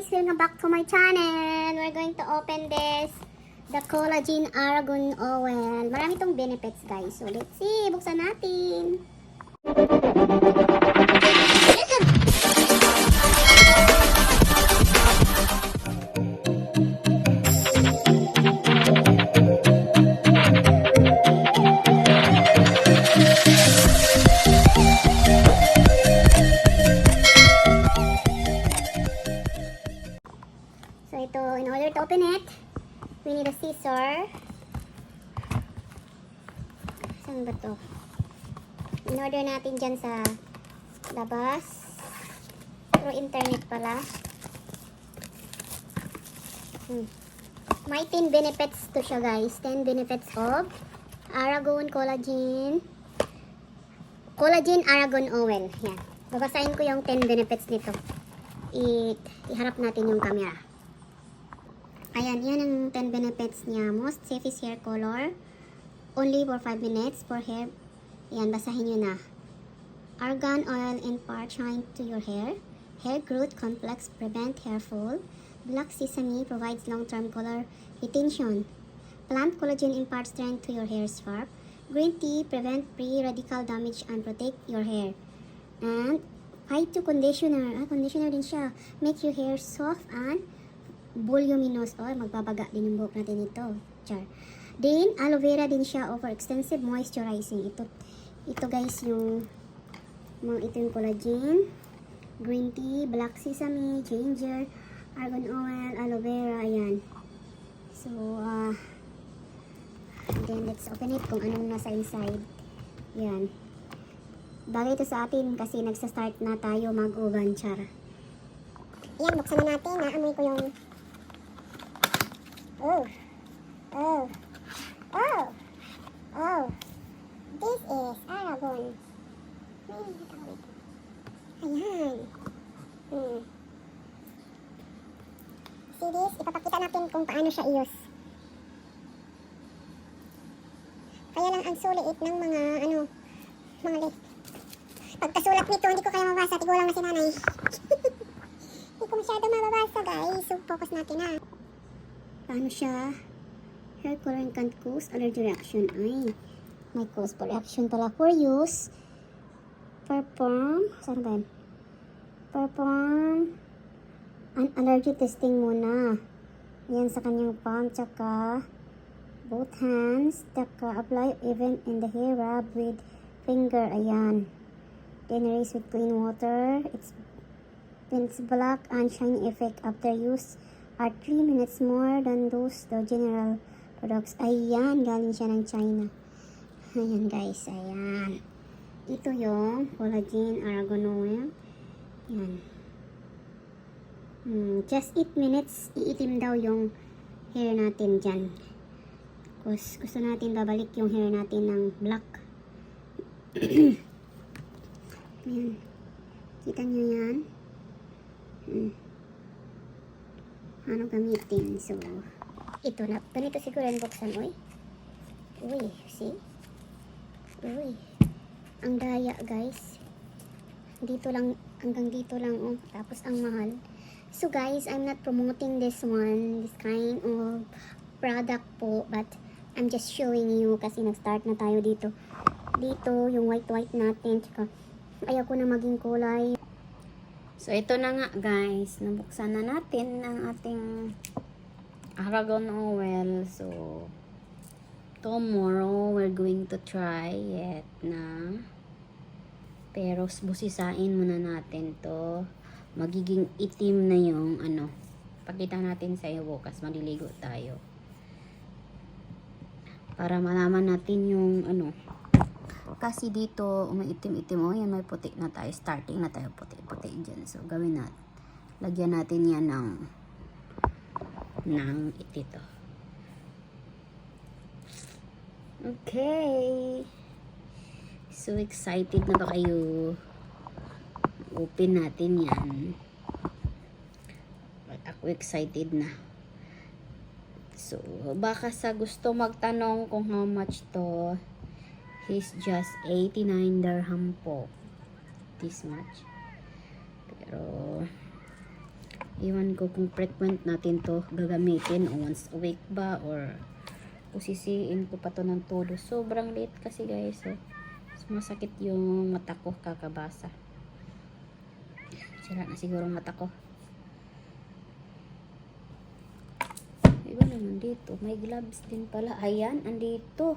guys! Welcome back to my channel! We're going to open this, the Collagen Argan Oil. Marami itong benefits guys. So let's see, buksan natin. So ito, in order to open it, we need a scissor. Saan ba to? In order natin dyan sa labas. Through internet pala. May 10 benefits to siya guys. 10 benefits of Argan Collagen Argan Oil. Yan. Babasahin ko yung 10 benefits nito. Iharap natin yung camera. Ayan, yan ang 10 benefits niya. Most safest hair color. Only for 5 minutes for hair. Ayan, basahin nyo na. Argan oil impart shine to your hair. Hair growth complex prevent hair fall. Black sesame provides long-term color retention. Plant collagen impart strength to your hair scalp. Green tea prevent free radical damage and protect your hair. And Phyto conditioner. Conditioner din siya. Make your hair soft and voluminous. Magbabaga din yung buhok natin ito. Char. Then, aloe vera din siya over extensive moisturizing. Ito guys yung ito yung collagen, green tea, black sesame, ginger, argan oil, aloe vera. Ayan. So, then let's open it kung anong nasa inside. Ayan. Bagay ito sa atin kasi nagsa-start na tayo mag-uban. Char. Ayan, buksan na natin. Naamoy ko yung this is Argan. Ayan. See this? Ipapakita natin kung paano siya i-use. Kaya lang ang suliit ng mga pagkasulat nito, hindi ko kaya mabasa. Tigulang na si nanay. Hindi ko masyado mababasa guys. So focus natin ha. Paano siya? Hair coloring can cause allergy reaction. Ay, may cause for reaction pala. For use, perform an allergy testing muna. Yan sa kanyang palm, tsaka both hands, tsaka apply even in the hair, rub with finger. Ayan. Then rinse with clean water. It's black and shiny effect after use are 3 minutes more than those the general products. Ayan, galing siya ng China. Ayan guys, ayan. Ito yung collagen argan oil. Ayan. Just 8 minutes, iitim daw yung hair natin dyan. Gusto natin babalik yung hair natin ng black. Ayan. Kita nyo yan? Ano gamitin? So, ito na. Ganito siguro yung buksan. Uy, see? Uy. Ang daya, guys. Dito lang, hanggang dito lang, Tapos, ang mahal. So, guys, I'm not promoting this kind of product po, but I'm just showing you kasi nag-start na tayo dito. Dito, yung white natin, tsaka ayaw ko na maging kulay. So, ito na nga guys. Nabuksan na natin ang ating argan oil. So, tomorrow we're going to try it na. Pero, busisain muna natin to. Magiging itim na yung Pakita natin sa iyo bukas. Maliligo tayo. Para malaman natin yung kasi dito, umiitim-itim yan, may puti na tayo. Starting na tayo puti-puti dyan. So, gawin natin. Lagyan natin yan ng itito. Okay. So, excited na ba kayo? Open natin yan. Ako excited na. So, baka sa gusto magtanong kung how much to, is just 89 dirham po. This much. Pero Iwan ko kung frequent natin to gagamitin o once a week ba or usisiin ko pa to ng todo. Sobrang late kasi guys. So, masakit yung mata ko kakabasa. Sira na siguro mata ko. Iba naman dito. May gloves din pala. Ayan, andito.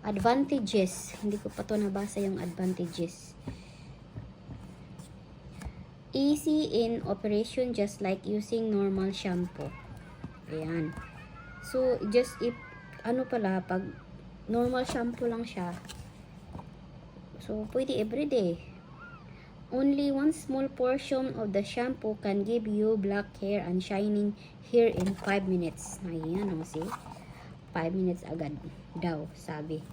Advantages. Hindi ko pa to nabasa yung advantages. Easy in operation just like using normal shampoo. Ayan. So, just if, ano pala, pag normal shampoo lang siya, so, pwede everyday. Only one small portion of the shampoo can give you black hair and shining hair in 5 minutes. Ayan, o, see? 5 minutes agad daw, sabi.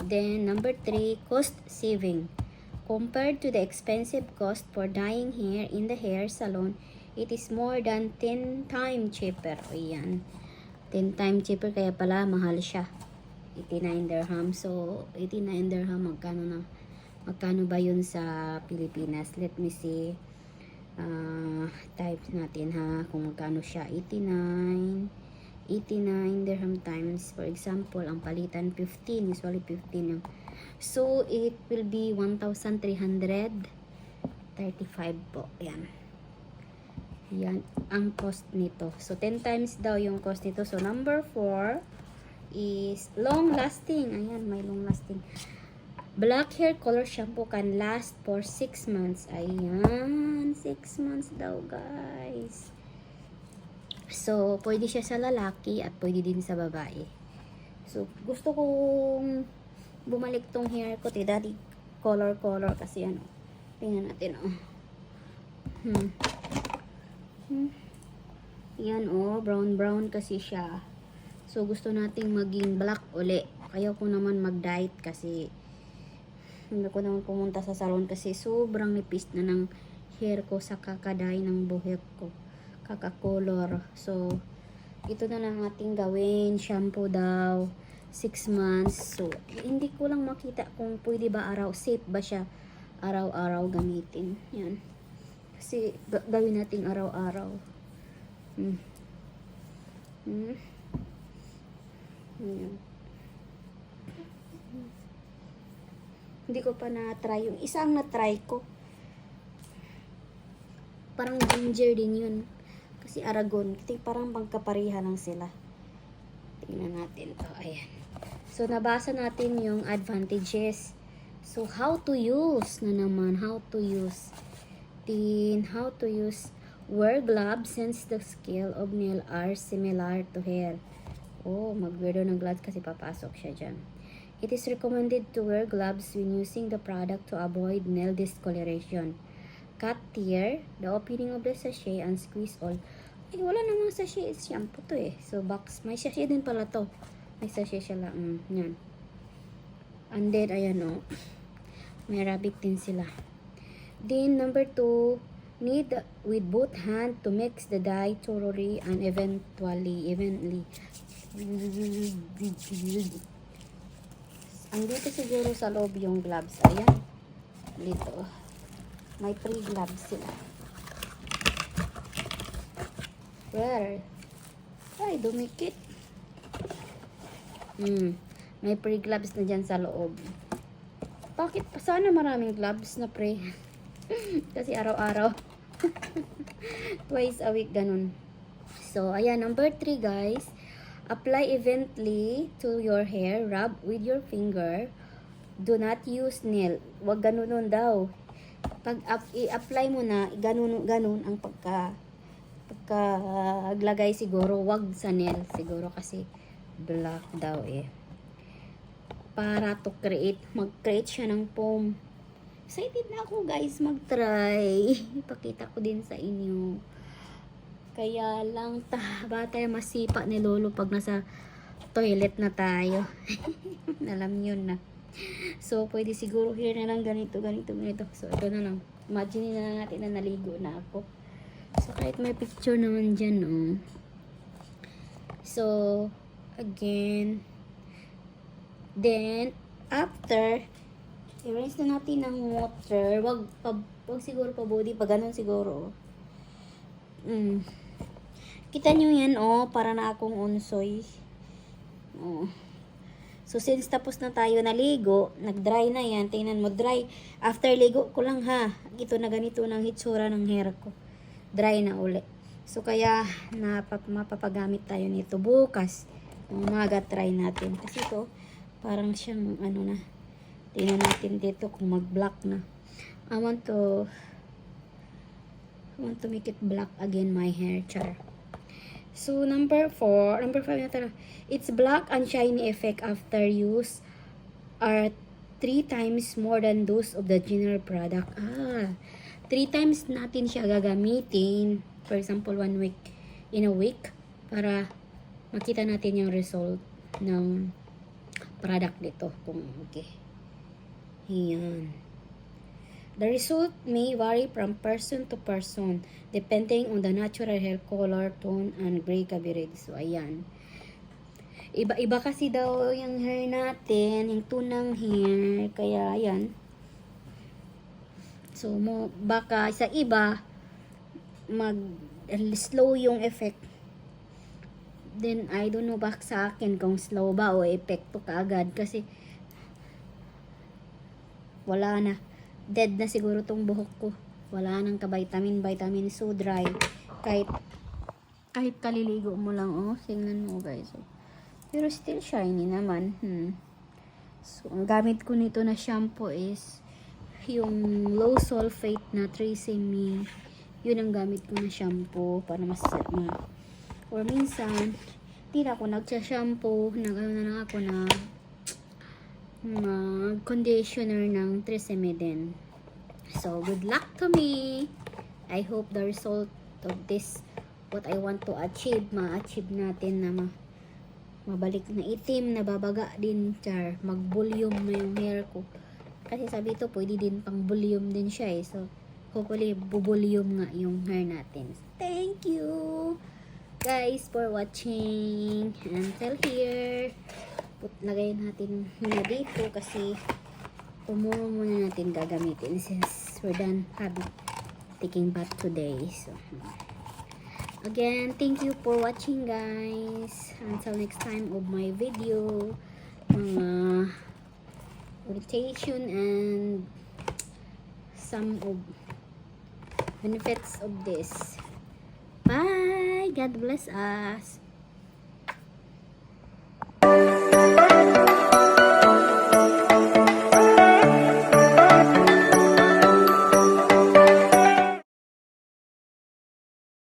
Then, number 3, cost saving. Compared to the expensive cost for dyeing hair in the hair salon, it is more than 10 times cheaper. Ayan. 10 times cheaper, kaya pala mahal siya. 89 dirham. So, 89 dirham, magkano na? Magkano ba yun sa Pilipinas? Let me see. Type natin ha, kung magkano siya. 89 dirham times, for example, ang palitan 15, usually 15 yung. So, it will be 1,335 po. Yan. Yan ang cost nito. So, 10 times daw yung cost nito. So, number 4 is long lasting. Ayan, may long lasting. Black hair color shampoo can last for 6 months. Ayan, 6 months daw, guys. So, pwede siya sa lalaki at pwede din sa babae. So, gusto kong bumalik tong hair ko. Daddy, color kasi ano. Tingnan natin, oh. Yan, oh. Brown kasi siya. So, gusto nating maging black uli. Kaya ko naman mag-diet kasi hindi ko naman pumunta sa salon kasi sobrang nipis na ng hair ko sa kakaday ng buhok ko. Kaka-color. So, ito na lang ating gawin. Shampoo daw. 6 months. So, hindi ko lang makita kung pwede ba safe ba siya araw-araw gamitin. Yan. Kasi, gawin natin araw-araw. Yan. Hindi ko pa na-try yung isang na-try ko. Parang ginger din yun. Kasi Aragon. Parang pagkapareha lang sila. Tingnan natin to. Ayan. So, nabasa natin yung advantages. So, how to use na naman. How to use. How to use. Wear gloves since the scale of nail are similar to hair. Oh, mag-wear ng gloves kasi papasok siya dyan. It is recommended to wear gloves when using the product to avoid nail discoloration. Cut tear, the opening of the sachet and squeeze all. Ay, wala namang sachet. Shampoo to eh. So, box. May sachet din pala to. May sachet siya lang. Yan. And then, ayan o. May rabbit din sila. Then, number 2, knead with both hand to mix the dye thoroughly and evenly. Andito siguro sa loob yung gloves. Ayan. Dito. May free gloves sila. Where? Ay, dumikit. May free gloves na dyan sa loob. Bakit? Sana maraming gloves na pre. Kasi araw-araw. Twice a week, ganun. So, ayan. Number 3, guys. Apply evenly to your hair. Rub with your finger. Do not use nail. Huwag ganun daw. Pag i-apply mo na, ganun ang pagkalagay siguro. Wag sa nail siguro kasi black daw eh. Para to mag-create siya ng foam. Excited na ako guys mag-try. Ipakita ko din sa inyo. Kaya lang ba tayo masipa ni Lolo pag nasa toilet na tayo. Alam nyo na. So, pwede siguro here na lang ganito. So, ito na lang. Imagine na natin na naligo na ako. So, kahit may picture naman dyan, oh. So, again. Then, after, I-rinse na natin ng water. Wag siguro pa body. Pag ganun siguro. Kita nyo yan, para na akong unsoy. So, since tapos na tayo naligo, nag-dry na yan. Tingnan mo, dry. After ligo ko lang ha. Ito na ganito ng hitsura ng hair ko. Dry na uli. So, kaya mapapagamit tayo nito bukas. Umaga try natin. Kasi ito, parang siyang na. Tingnan natin dito kung mag-black na. I want to make it black again, my hair, char. So, number 5 na tala. Its black and shiny effect after use are 3 times more than those of the general product. 3 times natin siya gagamitin. For example, in a week, para makita natin yung result ng product dito. Kung okay. Ayan. The result may vary from person to person depending on the natural hair color, tone, and gray coverage. So, ayan. Iba-iba kasi daw yung hair natin, yung tunang hair. Kaya, ayan. So, baka sa iba, slow yung effect. Then, I don't know baka sa akin kung slow ba o epekto kaagad. Kasi, wala na. Dead na siguro tong buhok ko. Wala nang ka-vitamin. So dry. Kahit kaliligo mo lang, tingnan mo guys. Pero still shiny naman. So, ang gamit ko nito na shampoo is yung low sulfate na Tresemme. Yun ang gamit ko na shampoo para or minsan, hindi na ako nagsha-shampoo. Nag-ano na lang ako na conditioner ng Tresemme din. So, good luck to me. I hope the result of this, what I want to achieve, ma-achieve natin na mabalik na itim, na babaga din, char. Mag-volume na yung hair ko. Kasi sabi ito, pwede din pang volume din siya eh. So, hopefully, bu-volume nga yung hair natin. Thank you, guys, for watching. Until here. Lagay natin muna dito kasi tomorrow muna natin gagamitin since we're done taking bath today. So, again, thank you for watching, guys. Until next time of my video, mga orientation and some of benefits of this. Bye! God bless us!